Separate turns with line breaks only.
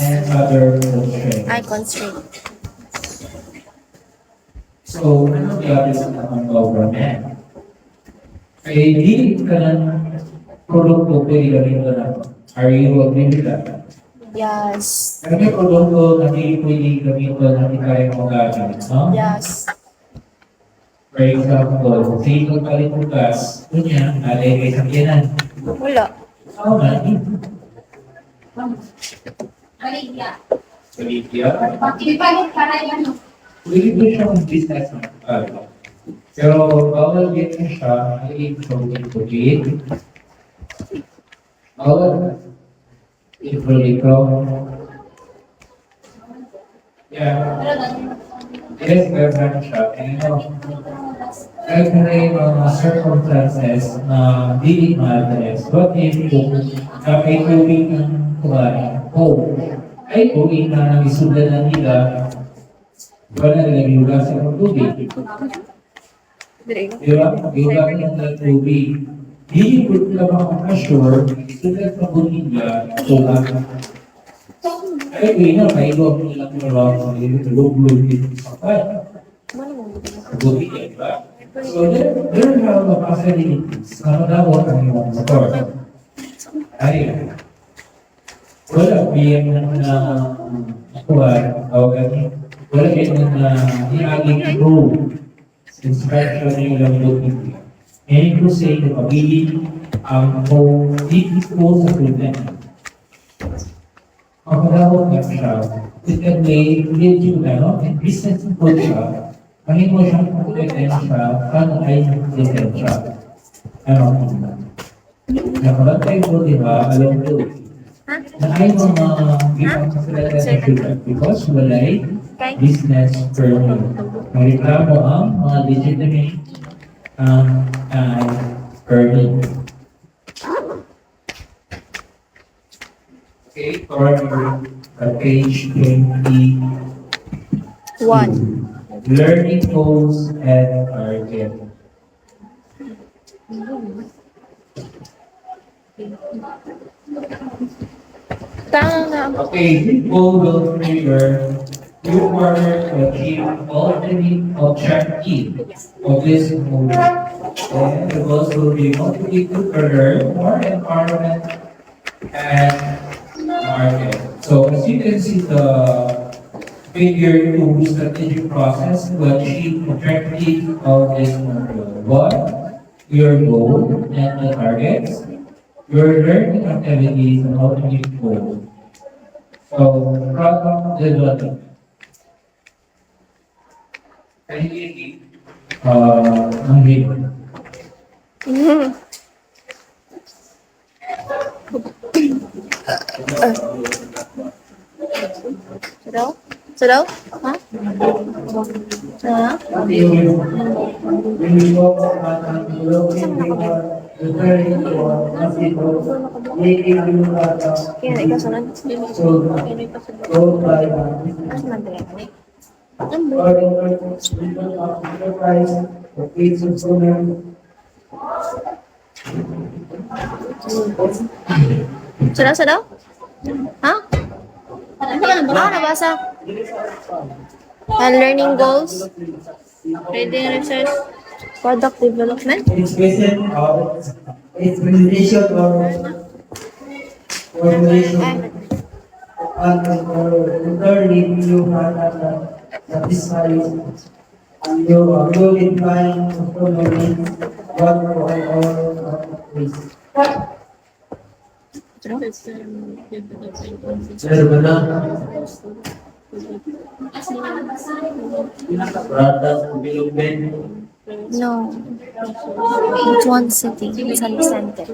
and other constraints.
I constraint.
So, ano gabi sa mga government? Ay, di ka ng produkto pwede gamitin na. Are you agree with that?
Yes.
Pero may produkto na di pwede gamitin na di kaya mo gamit, no?
Yes.
For example, sino palit mo gas, kunya, alay kay sakyanan.
Wala.
Oo nga,
Baligya.
Bolivia.
Ipalit para yan.
Pwede ko siyang business na. Pero bawal din siya, ay ipro-ipro. Bawal. Ipro-ipro. Yeah. Yes, meron siya. Kahit na yung mga circumstances na di ma-address, what if kung kapay tubig ng kumain, ay tubig na nangisudan na nila, wala na nag-iugas ng tubig. Di ba? Nag-iugas ng tubig. Di ko na makaka-assure, sugat ng nila, tubig. Ay, na, may iba ko nilang nalawang lug-lug dito sa kapay. Tubig, di ba? So, there are the possibilities na madawat ang iyong motor. Ay, wala biyan na kuha, wala biyan na i-aging prove inspection yung lambot nito. Meaning to say, na pabili ang po sa student. Ang madawat nga siya, it can lead you na, no? And business po siya, pangin mo siyang kompetensya, paano ay kompetensya? Ano? Nakabantay ko, di ba? Alam ko, na ay mga ibang kasalatan sa sugar because walay business permit. Mareklamo ang mga legitimate permit. Okay, for page 20.
1.
Learning goals and target.
Tama.
Okay, this goal will trigger you order to achieve all the objectives of this movement. And the goals will be motivated to learn more empowerment and market. So as you can see, the figure to strategic process to achieve objective of this module. One, your goal and the targets, your learning activities and how to meet goals. So, product development. Can you give ang video?
Sadaw? Sadaw? Ha? Ha?
When we talk about developing preparing for making you
Kaya na ikaw sunod.
so
Kaya na ikaw sunod.
go by
Mas mandali ka na.
enterprise, the kids and students.
Sadaw? Sadaw? Ha? Nabasa? And learning goals? Reading research? Product development?
It's based on its presentation or formulation and learning you have satisfies and you will define what or is. Sir, mana? Product development.
No. It's one city. It's on the center.